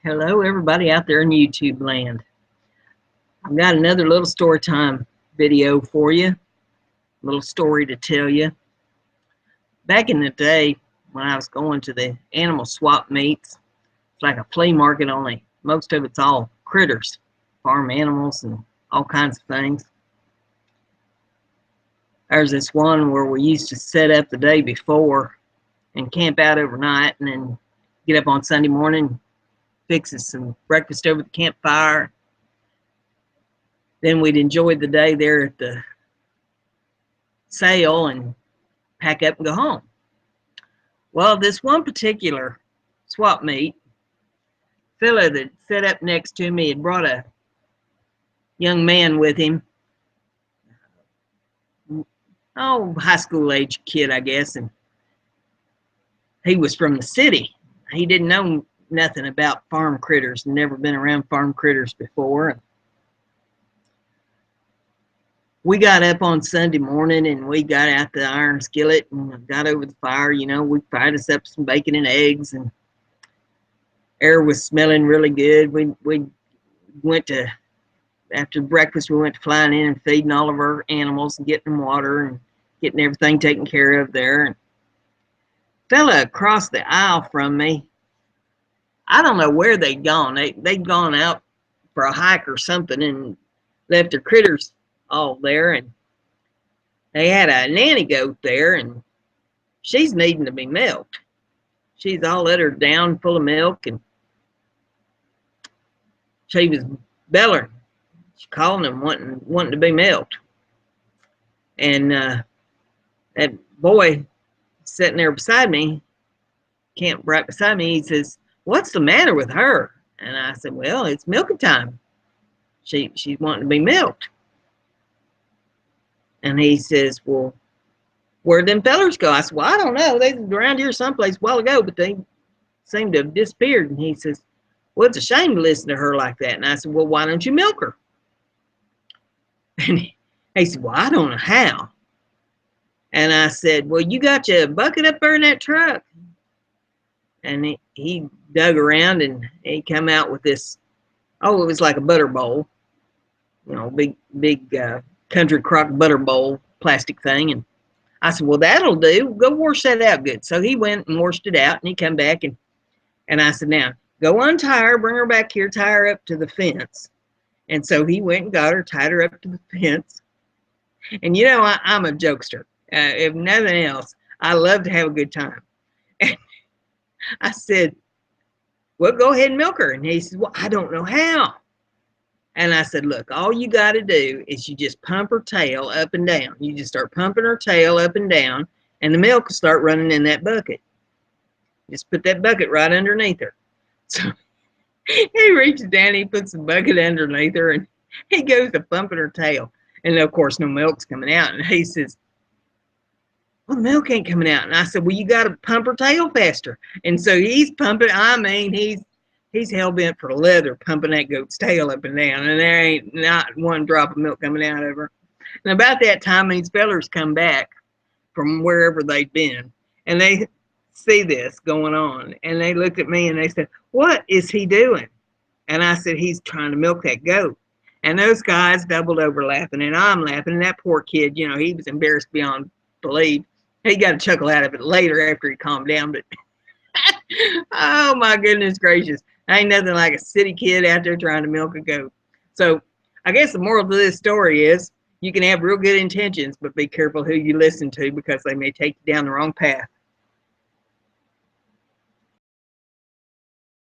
Hello, everybody out there in YouTube land. I've got another little story time video for you, a little story to tell you. Back in the day, when I was going to the animal swap meets, it's like a flea market, only most of it's all critters, farm animals, and all kinds of things. There's this one where we used to set up the day before and camp out overnight, and then get up on Sunday morning, fix us some breakfast over the campfire. Then we'd enjoy the day there at the sale and pack up and go home. Well, this one particular swap meet, fellow that sat up next to me had brought a young man with him. High school age kid, I guess, and he was from the city. He didn't know nothing about farm critters, never been around farm critters before. We got up on Sunday morning and we got out the iron skillet and got over the fire. We fried us up some bacon and eggs, and air was smelling really good. We went to, after breakfast, we went to flying in and feeding all of our animals and getting them water and getting everything taken care of there. And fella across the aisle from me, I don't know where they'd gone. They'd gone out for a hike or something and left their critters all there, and they had a nanny goat there, and she's needing to be milked. She's all let her down full of milk, and she was bellering. She calling them, wanting to be milked. And that boy sitting there beside me, camped right beside me, he says, "What's the matter with her?" And I said, "Well, it's milking time. She's wanting to be milked." And he says, "Well, where'd them fellers go?" I said, "Well, I don't know. They was around here someplace a while ago, but they seem to have disappeared." And he says, "Well, it's a shame to listen to her like that." And I said, "Well, why don't you milk her?" And he said, "Well, I don't know how." And I said, "Well, you got your bucket up there in that truck?" And he dug around and he come out with this, it was like a butter bowl, big country crock butter bowl plastic thing. And I said, "Well, that'll do. Go wash that out good." So he went and washed it out, and he come back and I said, "Now go untie her, bring her back here, tie her up to the fence." And so he went and got her, tied her up to the fence. And I'm a jokester. If nothing else, I love to have a good time. And I said, "Well, go ahead and milk her." And he said, "Well, I don't know how." And I said, "Look, all you got to do is you just pump her tail up and down. You just start pumping her tail up and down, and the milk will start running in that bucket. Just put that bucket right underneath her." So he reaches down, he puts the bucket underneath her, and he goes to pumping her tail. And of course, no milk's coming out. And he says, "Well, the milk ain't coming out." And I said, "Well, you got to pump her tail faster." And so he's pumping. He's hell-bent for leather, pumping that goat's tail up and down, and there ain't not one drop of milk coming out of her. And about that time, these fellers come back from wherever they'd been, and they see this going on, and they looked at me and they said, "What is he doing?" And I said, "He's trying to milk that goat." And those guys doubled over laughing, and I'm laughing, and that poor kid, he was embarrassed beyond belief. He got a chuckle out of it later after he calmed down, but oh my goodness gracious. Ain't nothing like a city kid out there trying to milk a goat. So I guess the moral to this story is you can have real good intentions, but be careful who you listen to, because they may take you down the wrong path.